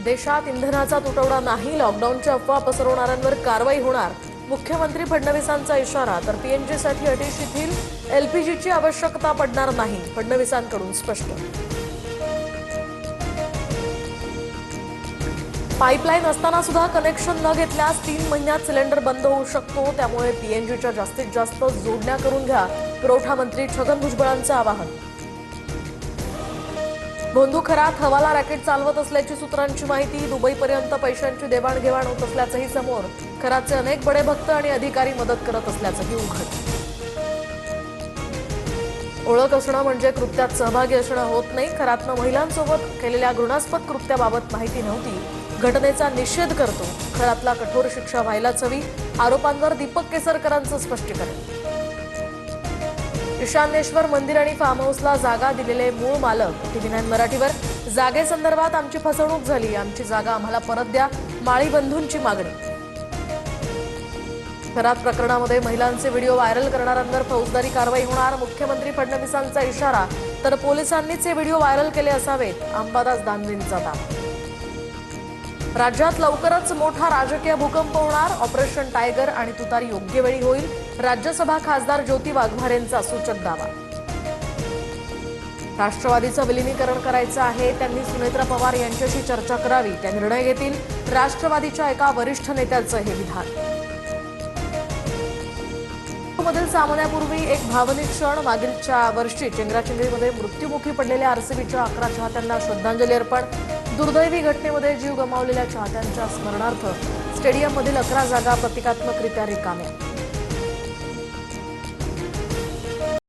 देशात इंधनाचा तुटवडा नाही, लॉकडाऊनची अफवा पसरवणाऱ्यांवर कारवाई होणार. मुख्यमंत्री फडणवीसांचा इशारा. तर पीएनजीसाठी अटी शिथिल, एलपीजीची आवश्यकता पडणार नाही, फडणवीसांकडून स्पष्ट. पाईपलाईन असताना सुद्धा कनेक्शन न घेतल्यास 3 महिन्यात सिलेंडर बंद होऊ शकतो. त्यामुळे पीएनजीच्या जास्तीत जास्त जोडण्या करून घ्या, पुरवठा मंत्री छगन भुजबळांचं आवाहन. भोंदू खरात हवाला रॅकेट चालवत असल्याची सूत्रांची माहिती. दुबईपर्यंत पैशांची देवाणघेवाण होत असल्याचंही समोर. खरातचे अनेक बडे भक्त आणि अधिकारी मदत करत असल्याचंही उघड. ओळख असणं म्हणजे कृत्यात सहभागी असणं होत नाही. खरातनं महिलांसोबत केलेल्या घृणास्पद कृत्याबाबत माहिती नव्हती, घटनेचा निषेध करतो. खरातला कठोर शिक्षा व्हायलाच हवी. आरोपांवर दीपक केसरकरांचं स्पष्टीकरण. ईशान्येश्वर मंदिर आणि फार्म हाऊसला जागा दिलेले मूळ मालक. TV9 मराठीवर जागेसंदर्भात आमची फसवणूक झाली, आमची जागा आम्हाला परत द्या, माळी बंधूंची मागणी. खरात प्रकरणामध्ये महिलांचे व्हिडिओ व्हायरल करणाऱ्यांवर फौजदारी कारवाई होणार. मुख्यमंत्री फडणवीसांचा इशारा. तर पोलिसांनीच हे व्हिडिओ व्हायरल केले असावेत, अंबादास दानवेंचा दावा. राज्यात लवकरच मोठा राजकीय भूकंप होणार. ऑपरेशन टायगर आणि तुतारी योग्य वेळी होईल. राज्यसभा खासदार ज्योती वाघमारेंचा सूचक दावा. राष्ट्रवादीचं विलीनीकरण करायचं आहे, त्यांनी सुनेत्रा पवार यांच्याशी चर्चा करावी, त्या निर्णय घेतील. राष्ट्रवादीच्या एका वरिष्ठ नेत्याचं हे विधान. मधील सामन्यापूर्वी एक भावनिक क्षण. मागीलच्या वर्षी चेंगराचेंगरीमध्ये मृत्युमुखी पडलेल्या आरसीबीच्या 11 चाहत्यांना श्रद्धांजली अर्पण. दुर्दैवी घटनेमध्ये जीव गमावलेल्या चाहत्यांच्या स्मरणार्थ स्टेडियममधील 11 जागा प्रतिकात्मकरित्या रिकाम्या.